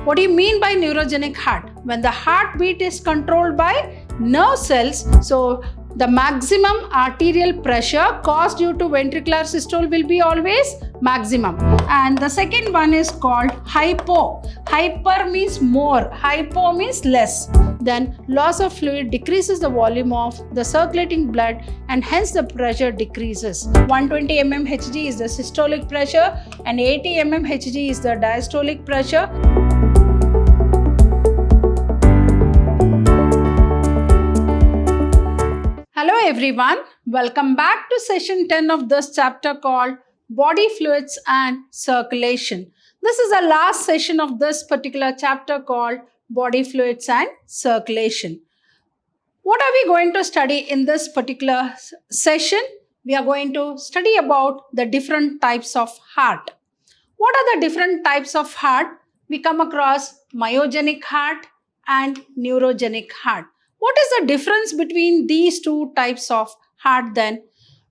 What do you mean by neurogenic heart? When the heartbeat is controlled by nerve cells, so the maximum arterial pressure caused due to ventricular systole will be always maximum. And the second one is called hypo. Hyper means more, hypo means less. Then loss of fluid decreases the volume of the circulating blood and hence the pressure decreases. 120 mmHg is the systolic pressure and 80 mmHg is the diastolic pressure. Hello everyone, welcome back to session 10 of this chapter called Body Fluids and Circulation. This is the last session of this particular chapter called Body Fluids and Circulation. What are we going to study in this particular session? We are going to study about the different types of heart. What are the different types of heart? We come across myogenic heart and neurogenic heart. What is the difference between these two types of heart then?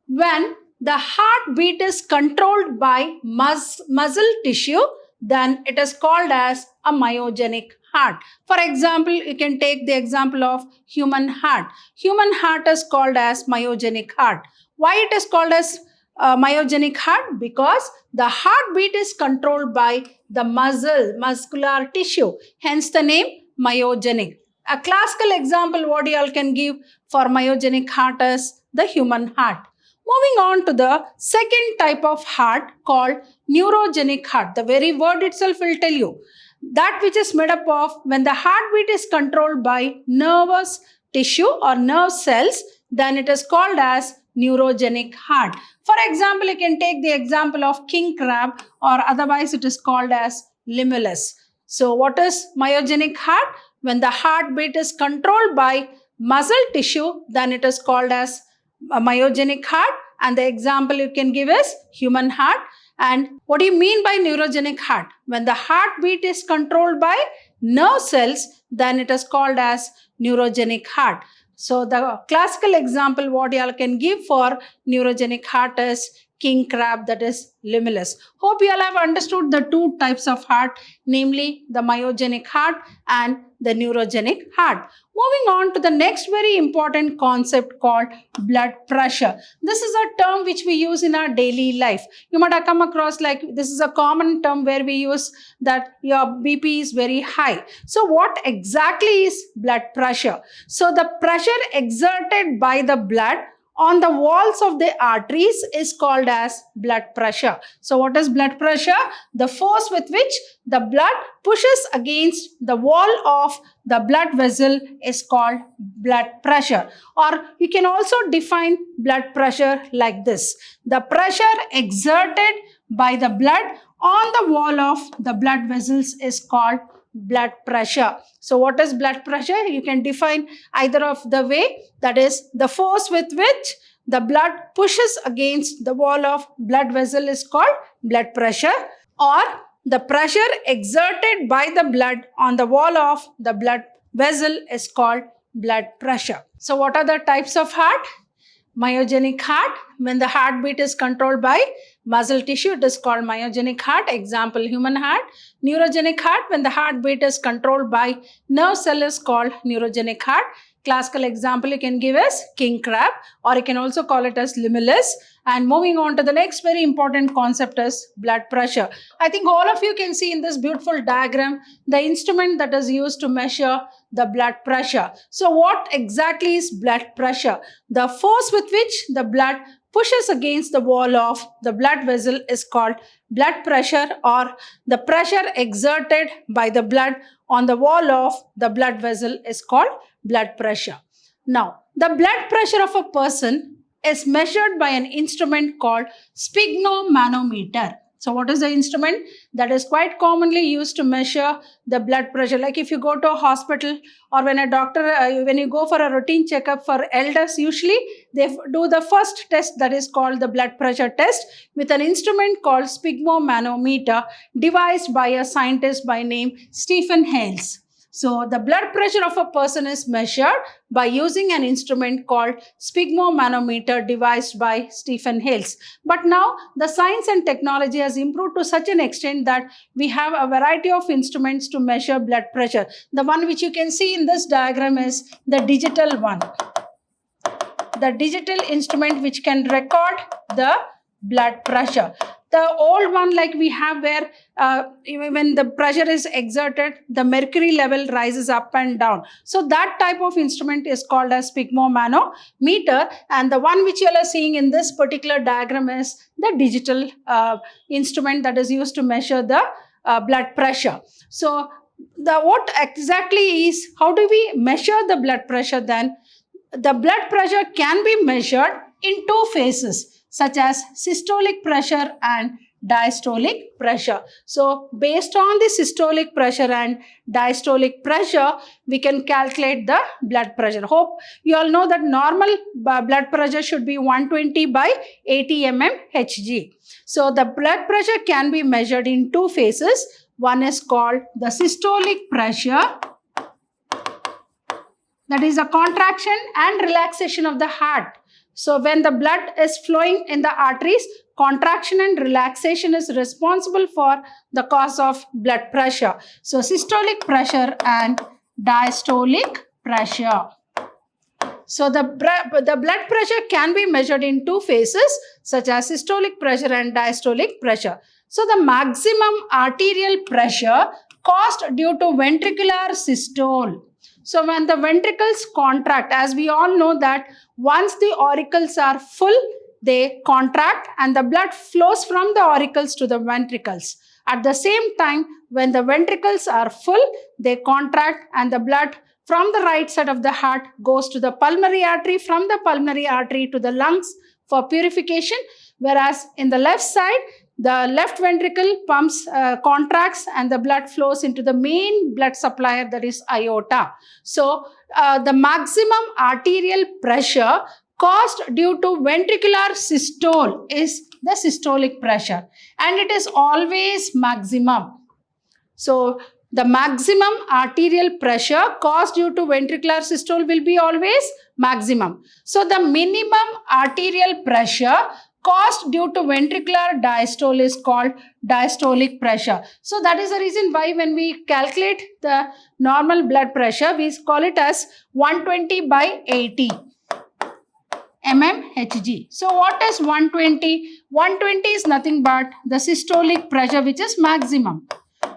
When the heartbeat is controlled by muscle tissue, then it is called as a myogenic heart. For example, you can take the example of human heart. Human heart is called as myogenic heart. Why it is called as myogenic heart? Because the heartbeat is controlled by the muscular tissue. Hence the name myogenic. A classical example what you all can give for myogenic heart is the human heart. Moving on to the second type of heart called neurogenic heart. The very word itself will tell you. That which is made up of when the heartbeat is controlled by nervous tissue or nerve cells, then it is called as neurogenic heart. For example, you can take the example of king crab or otherwise it is called as limulus. So what is myogenic heart? When the heartbeat is controlled by muscle tissue, then it is called as a myogenic heart. And the example you can give is human heart. And what do you mean by neurogenic heart? When the heartbeat is controlled by nerve cells, then it is called as neurogenic heart. So the classical example what you all can give for neurogenic heart is king crab, that is limulus. Hope you all have understood the two types of heart, namely the myogenic heart and the neurogenic heart. Moving on to the next very important concept called blood pressure. This is a term which we use in our daily life. You might have come across like this is a common term where we use that your BP is very high. So what exactly is blood pressure? So the pressure exerted by the blood on the walls of the arteries is called as blood pressure. So what is blood pressure? The force with which the blood pushes against the wall of the blood vessel is called blood pressure. Or you can also define blood pressure like this. The pressure exerted by the blood on the wall of the blood vessels is called blood pressure. So what is blood pressure? You can define either of the way, that is the force with which the blood pushes against the wall of blood vessel is called blood pressure, or the pressure exerted by the blood on the wall of the blood vessel is called blood pressure. So what are the types of heart? Myogenic heart, when the heartbeat is controlled by muscle tissue, it is called myogenic heart. Example, human heart. Neurogenic heart, when the heartbeat is controlled by nerve cell is called neurogenic heart. Classical example you can give as king crab, or you can also call it as limulus. And moving on to the next very important concept is blood pressure. I think all of you can see in this beautiful diagram the instrument that is used to measure the blood pressure. So what exactly is blood pressure? The force with which the blood pushes against the wall of the blood vessel is called blood pressure, or the pressure exerted by the blood on the wall of the blood vessel is called blood pressure. Now, the blood pressure of a person is measured by an instrument called sphygmomanometer. So what is the instrument? That is quite commonly used to measure the blood pressure. Like if you go to a hospital or when a doctor, when you go for a routine checkup for elders, usually they do the first test that is called the blood pressure test with an instrument called sphygmomanometer devised by a scientist by name Stephen Hales. So the blood pressure of a person is measured by using an instrument called sphygmomanometer devised by Stephen Hales. But now the science and technology has improved to such an extent that we have a variety of instruments to measure blood pressure. The one which you can see in this diagram is the digital one. The digital instrument which can record the blood pressure. The old one like we have where when the pressure is exerted, the mercury level rises up and down. So that type of instrument is called as sphygmomanometer, and the one which you are seeing in this particular diagram is the digital instrument that is used to measure the blood pressure. So what exactly is, how do we measure the blood pressure then? The blood pressure can be measured in two phases, such as systolic pressure and diastolic pressure. So based on the systolic pressure and diastolic pressure, we can calculate the blood pressure. Hope you all know that normal blood pressure should be 120 by 80 mmHg. So the blood pressure can be measured in two phases. One is called the systolic pressure. That is a contraction and relaxation of the heart. So when the blood is flowing in the arteries, contraction and relaxation is responsible for the cause of blood pressure. So systolic pressure and diastolic pressure. So the blood pressure can be measured in two phases, such as systolic pressure and diastolic pressure. So the maximum arterial pressure caused due to ventricular systole. So when the ventricles contract, as we all know that once the auricles are full, they contract and the blood flows from the auricles to the ventricles. At the same time, when the ventricles are full, they contract and the blood from the right side of the heart goes to the pulmonary artery, from the pulmonary artery to the lungs for purification. Whereas in the left side, the left ventricle pumps, contracts and the blood flows into the main blood supplier, that is aorta. So the maximum arterial pressure caused due to ventricular systole is the systolic pressure, and it is always maximum. So the maximum arterial pressure caused due to ventricular systole will be always maximum. So the minimum arterial pressure caused due to ventricular diastole is called diastolic pressure. So that is the reason why when we calculate the normal blood pressure, we call it as 120 by 80 mmHg. So what is 120? 120 is nothing but the systolic pressure, which is maximum,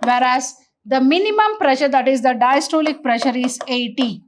whereas the minimum pressure, that is the diastolic pressure, is 80.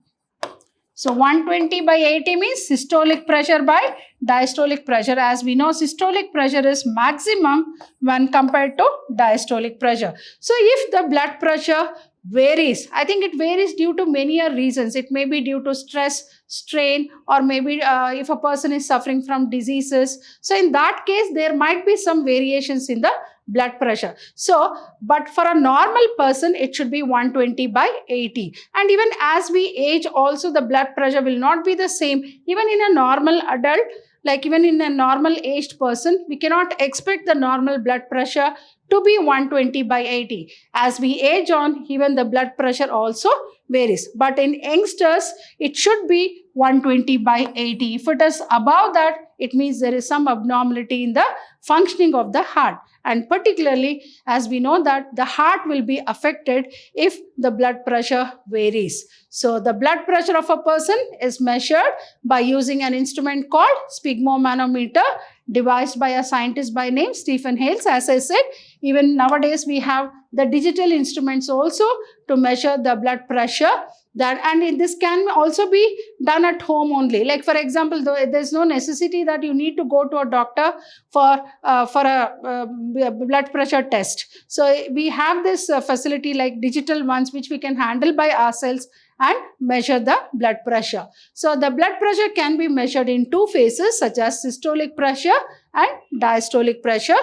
So 120 by 80 means systolic pressure by diastolic pressure. As we know, systolic pressure is maximum when compared to diastolic pressure. So if the blood pressure varies, I think it varies due to many reasons. It may be due to stress, strain, or maybe if a person is suffering from diseases. So in that case, there might be some variations in the blood pressure. So, but for a normal person, it should be 120 by 80. And even as we age also, the blood pressure will not be the same. Even in a normal adult, like even in a normal aged person, we cannot expect the normal blood pressure to be 120 by 80. As we age on, even the blood pressure also varies. But in youngsters, it should be 120 by 80. If it is above that, it means there is some abnormality in the functioning of the heart. And particularly, as we know that the heart will be affected if the blood pressure varies. So the blood pressure of a person is measured by using an instrument called sphygmomanometer, devised by a scientist by name Stephen Hales. As I said, even nowadays we have the digital instruments also to measure the blood pressure. And this can also be done at home only. Like for example, there's no necessity that you need to go to a doctor for a blood pressure test. So we have this facility like digital ones which we can handle by ourselves and measure the blood pressure. So the blood pressure can be measured in two phases, such as systolic pressure and diastolic pressure.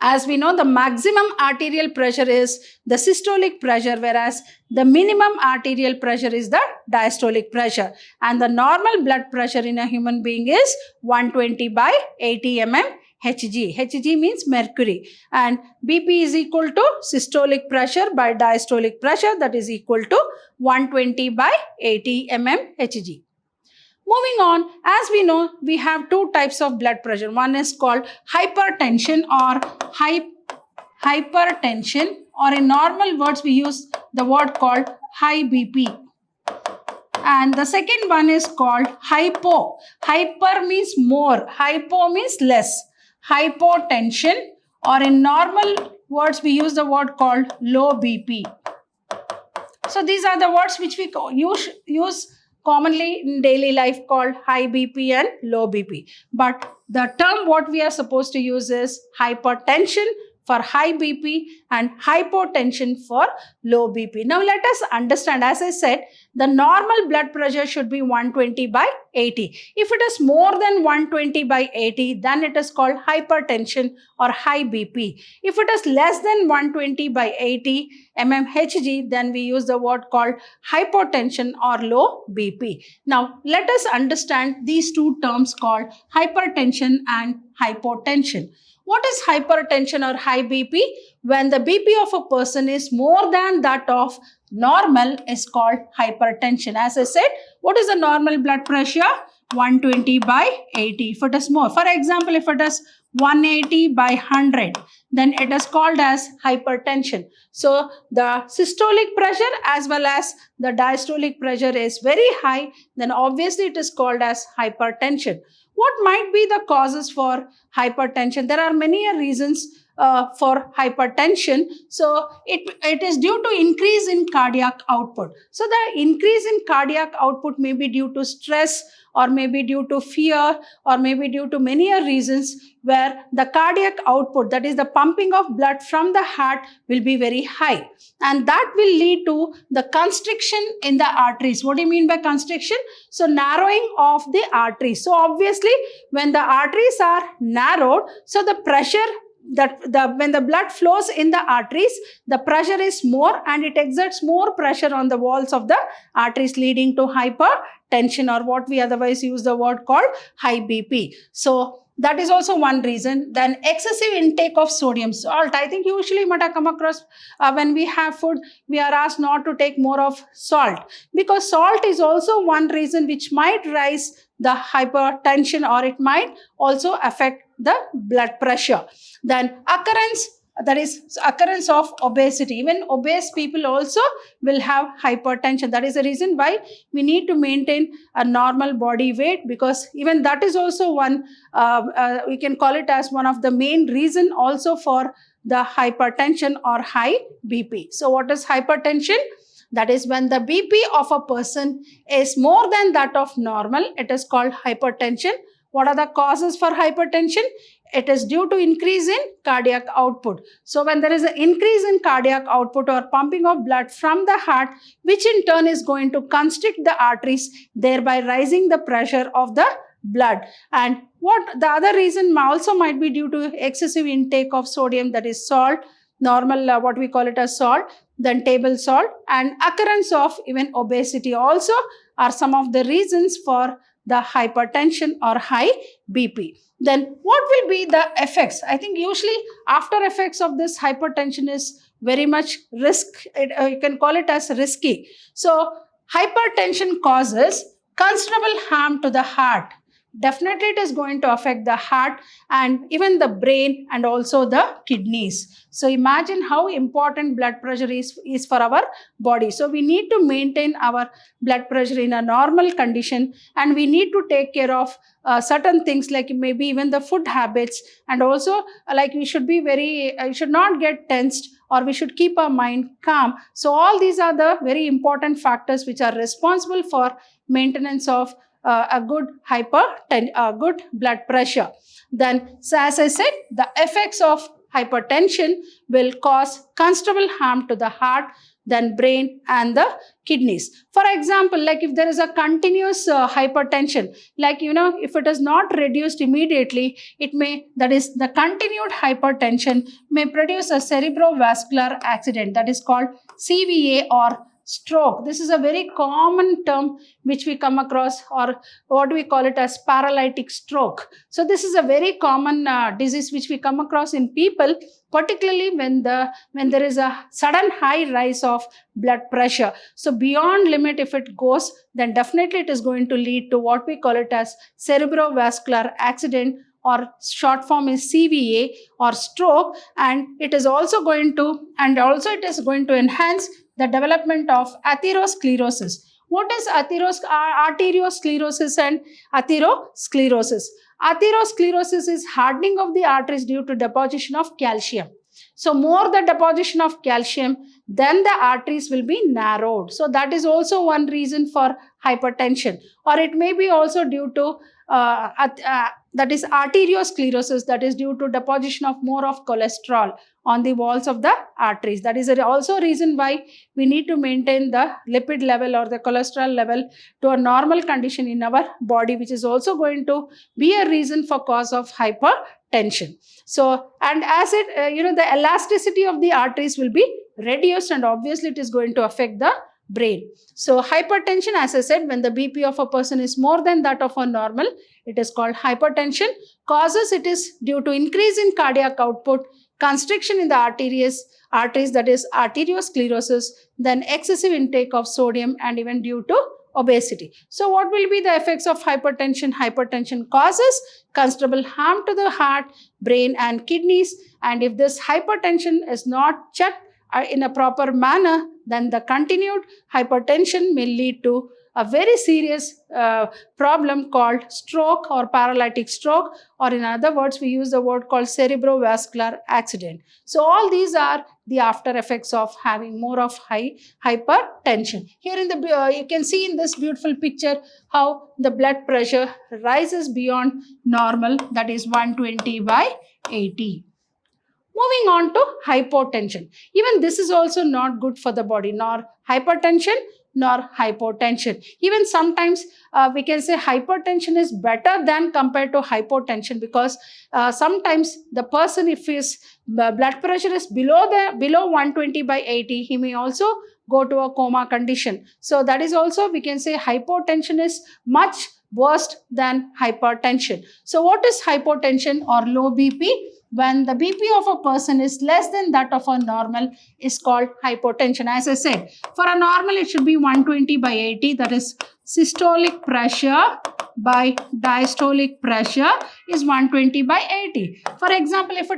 As we know, the maximum arterial pressure is the systolic pressure, whereas the minimum arterial pressure is the diastolic pressure. And the normal blood pressure in a human being is 120 by 80 mmHg. Hg. Hg means mercury, and BP is equal to systolic pressure by diastolic pressure, that is equal to 120 by 80 mm Hg. Moving on, as we know, we have two types of blood pressure. One is called hypertension or hypertension, or in normal words we use the word called high BP. And the second one is called hypo. Hyper means more, hypo means less. Hypotension, or in normal words we use the word called low BP. So these are the words which we use commonly in daily life, called high BP and low BP. But the term what we are supposed to use is hypertension for high BP and hypotension for low BP. Now let us understand, as I said, the normal blood pressure should be 120 by 80. If it is more than 120 by 80, then it is called hypertension or high BP. If it is less than 120 by 80 mmHg, then we use the word called hypotension or low BP. Now let us understand these two terms called hypertension and hypotension. What is hypertension or high BP? When the BP of a person is more than that of normal is called hypertension. As I said, what is the normal blood pressure? 120 by 80. If it is more, for example, if it is 180 by 100, then it is called as hypertension. So the systolic pressure as well as the diastolic pressure is very high, then obviously it is called as hypertension. What might be the causes for hypertension? There are many reasons for hypertension. So it is due to increase in cardiac output. So the increase in cardiac output may be due to stress, or maybe due to fear, or maybe due to many reasons, where the cardiac output, that is the pumping of blood from the heart, will be very high, and that will lead to the constriction in the arteries. What do you mean by constriction? So narrowing of the arteries. So obviously when the arteries are narrowed, so the pressure when the blood flows in the arteries, the pressure is more and it exerts more pressure on the walls of the arteries, leading to hypertension, or what we otherwise use the word called high BP. So that is also one reason. Then excessive intake of sodium, salt. I think usually you might have come across when we have food, we are asked not to take more of salt, because salt is also one reason which might rise the hypertension, or it might also affect the blood pressure. Then occurrence of obesity. Even obese people also will have hypertension. That is the reason why we need to maintain a normal body weight, because even that is also one, we can call it as one of the main reason also for the hypertension or high BP. So what is hypertension? That is when the BP of a person is more than that of normal, it is called hypertension. What are the causes for hypertension? It is due to increase in cardiac output. So when there is an increase in cardiac output or pumping of blood from the heart, which in turn is going to constrict the arteries, thereby raising the pressure of the blood. And what the other reason also might be due to excessive intake of sodium, that is salt, normal what we call it as salt, then table salt, and occurrence of even obesity also are some of the reasons for the hypertension or high BP. Then what will be the effects? I think usually after effects of this hypertension is very much risk. You can call it as risky. So hypertension causes considerable harm to the heart. Definitely it is going to affect the heart and even the brain and also the kidneys. So imagine how important blood pressure is for our body. So we need to maintain our blood pressure in a normal condition, and we need to take care of certain things like maybe even the food habits, and also like we should be should not get tensed, or we should keep our mind calm. So all these are the very important factors which are responsible for maintenance of a good blood pressure. Then, so as I said, the effects of hypertension will cause considerable harm to the heart, then brain and the kidneys. For example, like if there is a continuous hypertension, like if it is not reduced immediately, that is the continued hypertension may produce a cerebrovascular accident, that is called CVA or stroke. This is a very common term which we come across, or what we call it as paralytic stroke. So this is a very common disease which we come across in people, particularly when there is a sudden high rise of blood pressure. So beyond limit, if it goes, then definitely it is going to lead to what we call it as cerebrovascular accident, or short form is CVA, or stroke. And it is also going to enhance the development of atherosclerosis. What is arteriosclerosis and atherosclerosis? Atherosclerosis is hardening of the arteries due to deposition of calcium. So more the deposition of calcium, then the arteries will be narrowed. So that is also one reason for hypertension. Or it may be also due to that is arteriosclerosis, that is due to deposition of more of cholesterol on the walls of the arteries. That is also a reason why we need to maintain the lipid level or the cholesterol level to a normal condition in our body, which is also going to be a reason for cause of hypertension. So, and as it, the elasticity of the arteries will be reduced, and obviously it is going to affect the brain. So hypertension, as I said, when the BP of a person is more than that of a normal, it is called hypertension. Causes, it is due to increase in cardiac output, constriction in the arteries, that is arteriosclerosis, then excessive intake of sodium, and even due to obesity. So what will be the effects of hypertension? Hypertension causes considerable harm to the heart, brain, and kidneys. And if this hypertension is not checked in a proper manner, then the continued hypertension may lead to a very serious problem called stroke or paralytic stroke, or in other words, we use the word called cerebrovascular accident. So all these are the after effects of having more of hypertension. Here in the you can see in this beautiful picture how the blood pressure rises beyond normal, that is 120/80. Moving on to hypotension. Even this is also not good for the body, nor hypertension nor hypotension. Even sometimes we can say hypertension is better than compared to hypotension, because sometimes the person, if his blood pressure is below 120/80, he may also go to a coma condition. So that is also, we can say, hypotension is much worse than hypertension. So what is hypotension or low BP? When the BP of a person is less than that of a normal, is called hypotension. As I said, for a normal it should be 120/80, that is systolic pressure by diastolic pressure is 120/80. For example, if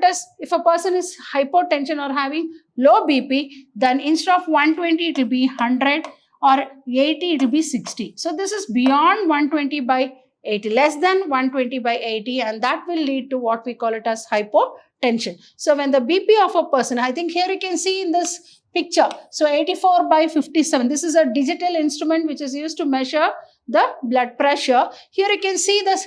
a person is hypotension or having low BP, then instead of 120 it will be 100, or 80 it will be 60. So this is beyond 120/80, less than 120/80, and that will lead to what we call it as hypotension. So when the BP of a person, I think here you can see in this picture, so 84/57, this is a digital instrument which is used to measure the blood pressure. Here you can see the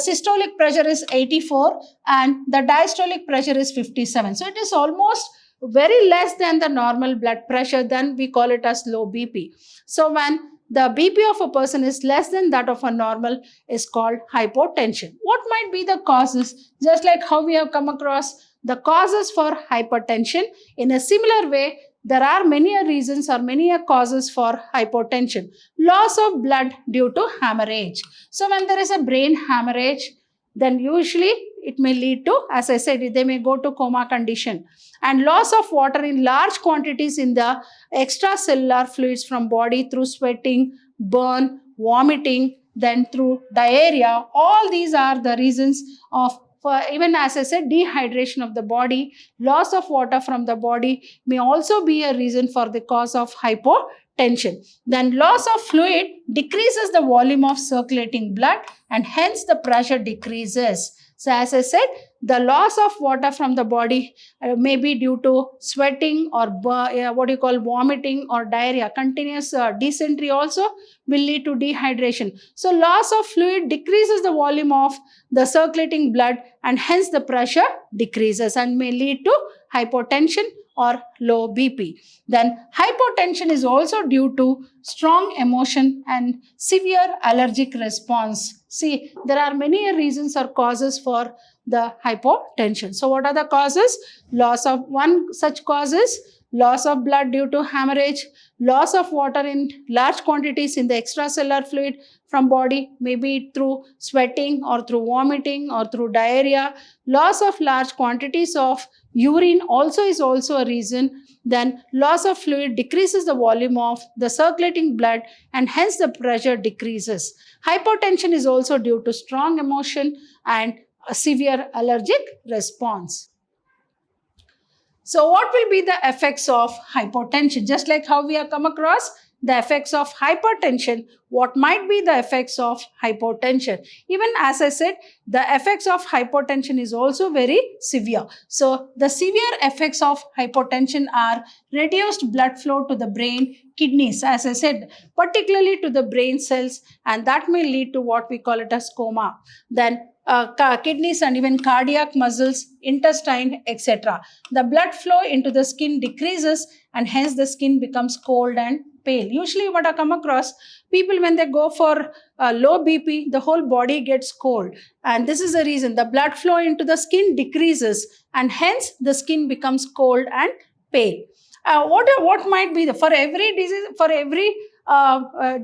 systolic pressure is 84 and the diastolic pressure is 57. So it is almost very less than the normal blood pressure, then we call it as low BP. So when the BP of a person is less than that of a normal, is called hypotension. What might be the causes? Just like how we have come across the causes for hypertension, in a similar way, there are many reasons or many causes for hypotension. Loss of blood due to hemorrhage. So when there is a brain hemorrhage, then usually it may lead to, as I said, they may go to coma condition. And loss of water in large quantities in the extracellular fluids from body through sweating, burn, vomiting, then through diarrhea. All these are the reasons of, for even as I said, dehydration of the body. Loss of water from the body may also be a reason for the cause of hypotension. Then loss of fluid decreases the volume of circulating blood and hence the pressure decreases. So as I said, the loss of water from the body may be due to sweating or vomiting or diarrhea. Continuous dysentery also will lead to dehydration. So loss of fluid decreases the volume of the circulating blood and hence the pressure decreases and may lead to hypotension or low BP. Then hypotension is also due to strong emotion and severe allergic response. See, there are many reasons or causes for the hypotension. So what are the causes? Loss of one such causes, loss of blood due to hemorrhage, loss of water in large quantities in the extracellular fluid from body, maybe through sweating or through vomiting or through diarrhea, loss of large quantities of urine also is also a reason. Then loss of fluid decreases the volume of the circulating blood and hence the pressure decreases. Hypotension is also due to strong emotion and a severe allergic response. So what will be the effects of hypotension? Just like how we have come across the effects of hypertension, what might be the effects of hypotension? Even as I said, the effects of hypotension is also very severe. So the severe effects of hypotension are reduced blood flow to the brain, kidneys, as I said, particularly to the brain cells, and that may lead to what we call it as coma. Then kidneys and even cardiac muscles, intestine, etc. The blood flow into the skin decreases and hence the skin becomes cold and pale. Usually what I come across, people when they go for low BP, the whole body gets cold. And this is the reason the blood flow into the skin decreases and hence the skin becomes cold and pale. What might be for every disease, for every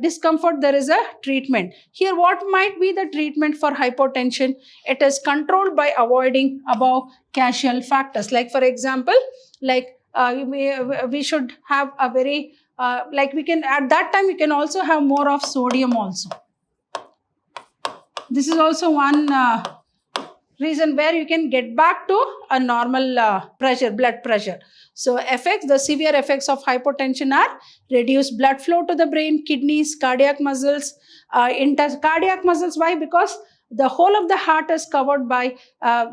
discomfort, there is a treatment. Here, what might be the treatment for hypotension? It is controlled by avoiding above casual factors. Like for example, like we should have a very, like we can, at that time, we can also have more of sodium also. This is also one reason where you can get back to a normal pressure, blood pressure. So effects, the severe effects of hypotension are reduced blood flow to the brain, kidneys, cardiac muscles, cardiac muscles. Why? Because the whole of the heart is covered by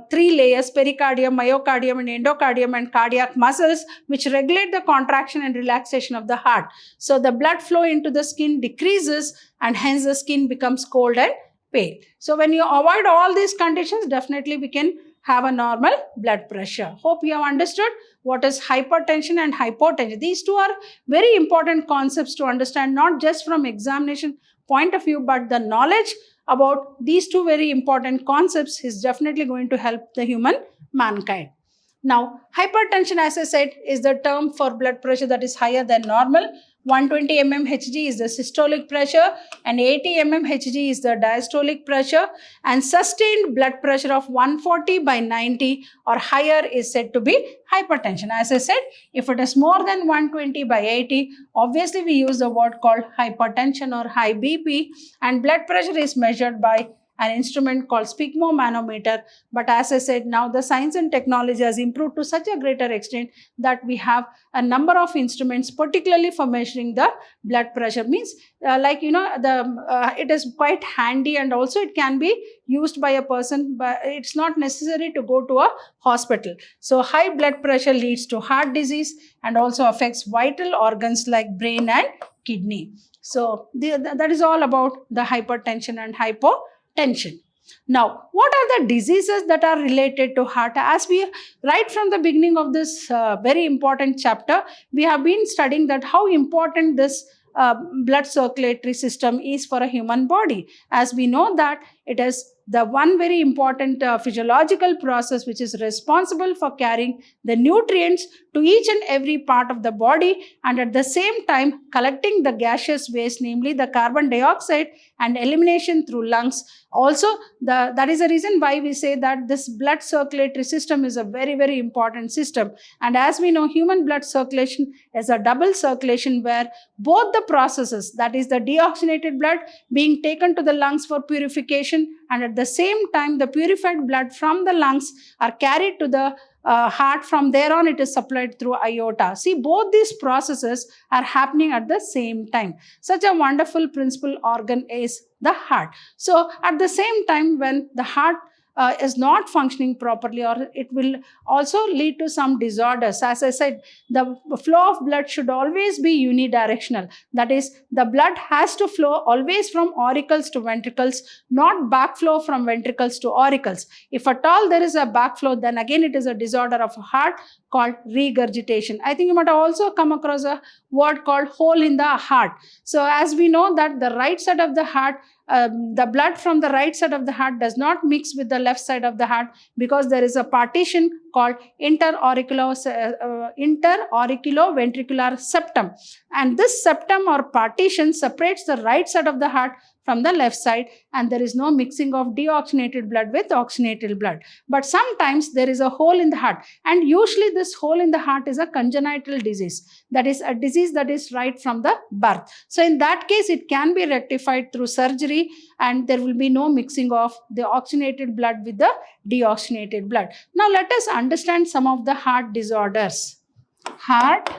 3 layers, pericardium, myocardium and endocardium and cardiac muscles, which regulate the contraction and relaxation of the heart. So the blood flow into the skin decreases and hence the skin becomes cold and pale. So when you avoid all these conditions, definitely we can have a normal blood pressure. Hope you have understood what is hypertension and hypotension. These two are very important concepts to understand, not just from examination point of view, but the knowledge about these two very important concepts is definitely going to help the human mankind. Now, hypertension, as I said, is the term for blood pressure that is higher than normal. 120 mmHg is the systolic pressure and 80 mmHg is the diastolic pressure, and sustained blood pressure of 140/90 or higher is said to be hypertension. As I said, if it is more than 120/80, obviously we use the word called hypertension or high BP, and blood pressure is measured by an instrument called sphygmomanometer. But as I said, now the science and technology has improved to such a greater extent that we have a number of instruments, particularly for measuring the blood pressure. Means it is quite handy, and also it can be used by a person, but it's not necessary to go to a hospital. So high blood pressure leads to heart disease and also affects vital organs like brain and kidney. So that is all about the hypertension and hypotension. Now, what are the diseases that are related to heart? As we, right from the beginning of this very important chapter, we have been studying that how important this blood circulatory system is for a human body. As we know that it is the one very important physiological process which is responsible for carrying the nutrients to each and every part of the body, and at the same time collecting the gaseous waste, namely the carbon dioxide, and elimination through lungs. Also, that is the reason why we say that this blood circulatory system is a very, very important system. And as we know, human blood circulation is a double circulation where both the processes, that is the deoxygenated blood being taken to the lungs for purification, and at the same time the purified blood from the lungs are carried to the heart. From there on, it is supplied through aorta. See, both these processes are happening at the same time. Such a wonderful principal organ is the heart. So at the same time, when the heart is not functioning properly, or it will also lead to some disorders. As I said, the flow of blood should always be unidirectional. That is, the blood has to flow always from auricles to ventricles, not backflow from ventricles to auricles. If at all there is a backflow, then again it is a disorder of a heart called regurgitation. I think you might have also come across a word called hole in the heart. So as we know that the right side of the heart the blood from the right side of the heart does not mix with the left side of the heart because there is a partition called interauriculoventricular septum. And this septum or partition separates the right side of the heart from the left side, and there is no mixing of deoxygenated blood with oxygenated blood. But sometimes there is a hole in the heart, and usually this hole in the heart is a congenital disease. That is a disease that is right from the birth. So in that case, it can be rectified through surgery, and there will be no mixing of the oxygenated blood with the deoxygenated blood. Now let us understand some of the heart disorders. Heart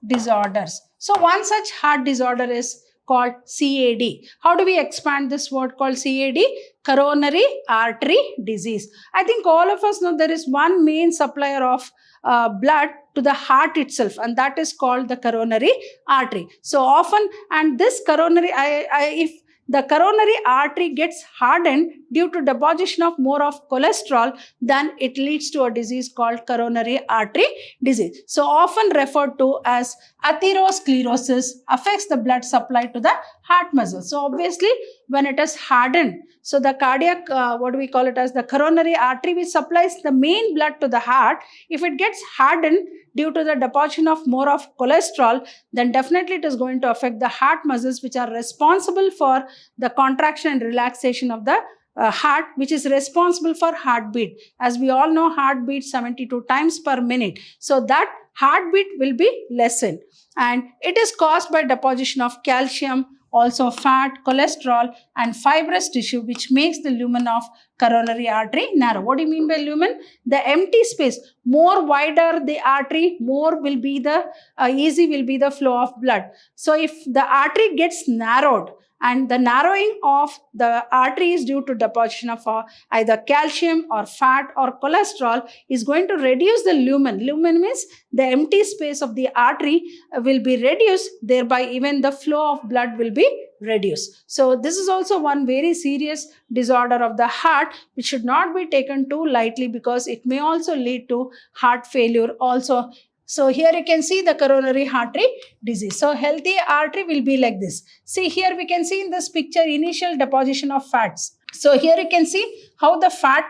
disorders. So one such heart disorder is called CAD. How do we expand this word called CAD? Coronary artery disease. I think all of us know there is one main supplier of blood to the heart itself, and that is called the coronary artery. So often, and this coronary, if the coronary artery gets hardened due to deposition of more of cholesterol, then it leads to a disease called coronary artery disease. So often referred to as atherosclerosis, affects the blood supply to the heart muscle. So obviously when it is hardened, so the cardiac, what do we call it as the coronary artery which supplies the main blood to the heart, if it gets hardened due to the deposition of more of cholesterol, then definitely it is going to affect the heart muscles which are responsible for the contraction and relaxation of the heart, which is responsible for heartbeat. As we all know, heart beats 72 times per minute. So that heartbeat will be lessened, and it is caused by deposition of calcium, also fat, cholesterol and fibrous tissue, which makes the lumen of coronary artery narrow. What do you mean by lumen? The empty space. More wider the artery, more will be the easy will be the flow of blood. So if the artery gets narrowed, and the narrowing of the artery is due to deposition of either calcium or fat or cholesterol, is going to reduce the lumen. Lumen means the empty space of the artery will be reduced, thereby even the flow of blood will be reduced. So this is also one very serious disorder of the heart which should not be taken too lightly, because it may also lead to heart failure also. So here you can see the coronary artery disease. So healthy artery will be like this. See, here we can see in this picture initial deposition of fats. So here you can see how the fat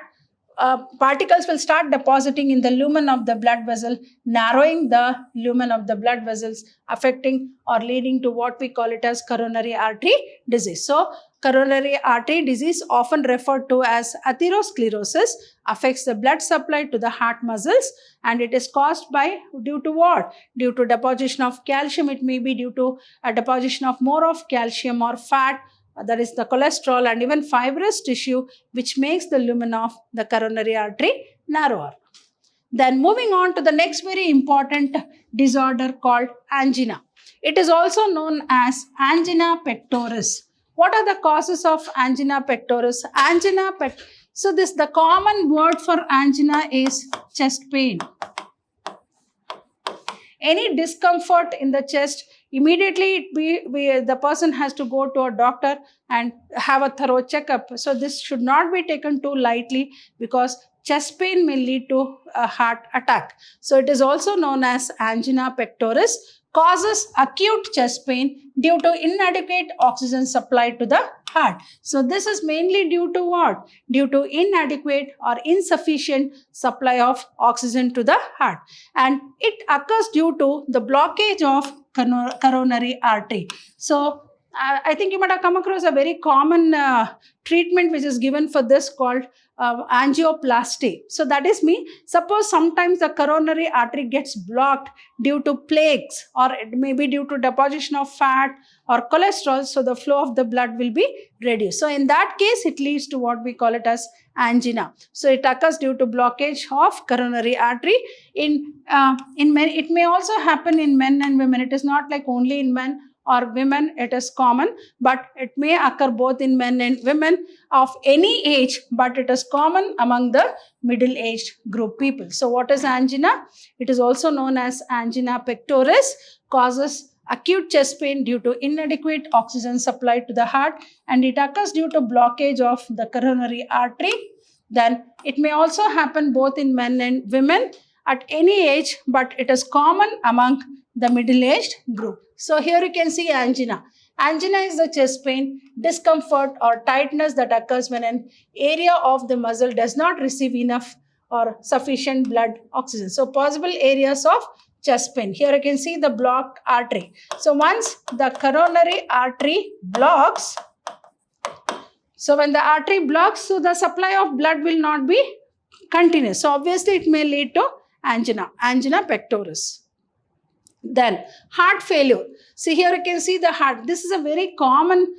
particles will start depositing in the lumen of the blood vessel, narrowing the lumen of the blood vessels, affecting or leading to what we call it as coronary artery disease. So coronary artery disease, often referred to as atherosclerosis, affects the blood supply to the heart muscles, and it is caused by due to what? Due to deposition of calcium. It may be due to a deposition of more of calcium or fat, that is the cholesterol, and even fibrous tissue, which makes the lumen of the coronary artery narrower. Then moving on to the next very important disorder called angina. It is also known as angina pectoris. What are the causes of angina pectoris? So the common word for angina is chest pain. Any discomfort in the chest, immediately the person has to go to a doctor and have a thorough checkup. So this should not be taken too lightly, because chest pain may lead to a heart attack. So it is also known as angina pectoris, causes acute chest pain due to inadequate oxygen supply to the heart. So this is mainly due to what? Due to inadequate or insufficient supply of oxygen to the heart. And it occurs due to the blockage of coronary artery. So I think you might have come across a very common treatment which is given for this called angioplasty. So that is suppose sometimes the coronary artery gets blocked due to plaques, or it may be due to deposition of fat or cholesterol, so the flow of the blood will be reduced. So in that case, it leads to what we call it as angina. So it occurs due to blockage of coronary artery. In men, it may also happen in men and women. It is not like only in men or women, it is common, but it may occur both in men and women of any age, but it is common among the middle-aged group people. So what is angina? It is also known as angina pectoris, causes acute chest pain due to inadequate oxygen supply to the heart, and it occurs due to blockage of the coronary artery. Then it may also happen both in men and women at any age, but it is common among the middle-aged group. So here you can see angina. Angina is the chest pain, discomfort or tightness that occurs when an area of the muscle does not receive enough or sufficient blood oxygen. So possible areas of chest pain. Here you can see the blocked artery. So once the coronary artery blocks, so when the artery blocks, so the supply of blood will not be continuous. So obviously it may lead to angina, angina pectoris. Then heart failure. See, here you can see the heart. This is a very common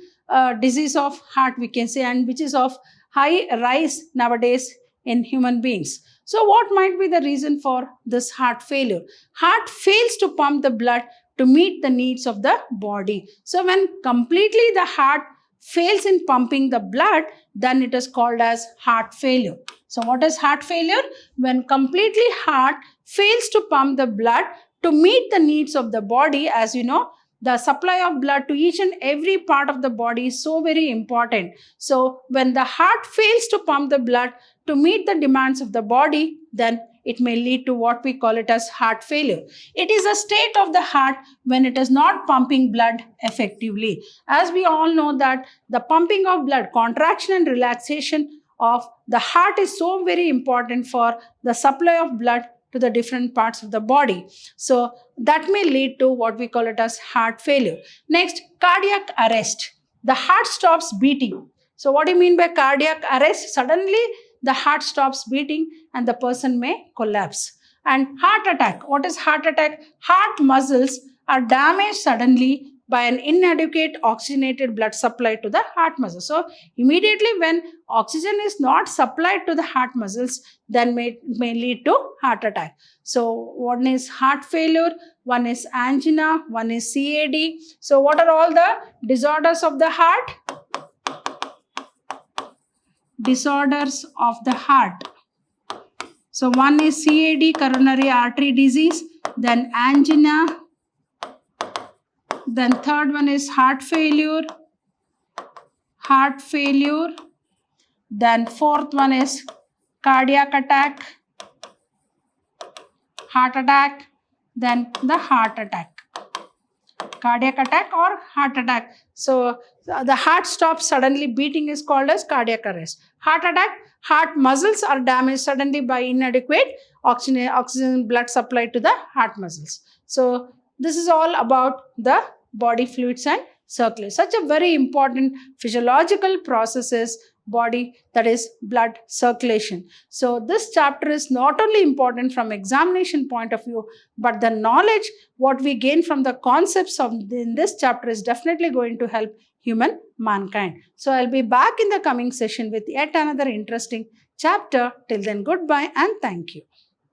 disease of heart, we can say, and which is of high rise nowadays in human beings. So what might be the reason for this heart failure? Heart fails to pump the blood to meet the needs of the body. So when completely the heart fails in pumping the blood, then it is called as heart failure. So what is heart failure? When completely heart fails to pump the blood to meet the needs of the body. As you know, the supply of blood to each and every part of the body is so very important. So when the heart fails to pump the blood to meet the demands of the body, then it may lead to what we call it as heart failure. It is a state of the heart when it is not pumping blood effectively. As we all know that the pumping of blood, contraction and relaxation of the heart is so very important for the supply of blood to the different parts of the body. So that may lead to what we call it as heart failure. Next, cardiac arrest. The heart stops beating. So what do you mean by cardiac arrest? Suddenly the heart stops beating and the person may collapse. And heart attack. What is heart attack? Heart muscles are damaged suddenly by an inadequate oxygenated blood supply to the heart muscle. So immediately when oxygen is not supplied to the heart muscles, then may lead to heart attack. So one is heart failure, one is angina, one is CAD. So what are all the disorders of the heart? Disorders of the heart. So one is CAD, coronary artery disease, then angina, then third one is heart failure, then fourth one is cardiac attack, heart attack, then the heart attack. Cardiac attack or heart attack. So the heart stops suddenly beating is called as cardiac arrest. Heart attack, heart muscles are damaged suddenly by inadequate oxygen blood supply to the heart muscles. So this is all about the body fluids and circulation. Such a very important physiological process is body, that is blood circulation. So this chapter is not only important from examination point of view, but the knowledge what we gain from the concepts of in this chapter is definitely going to help mankind. So I'll be back in the coming session with yet another interesting chapter. Till then, goodbye and thank you.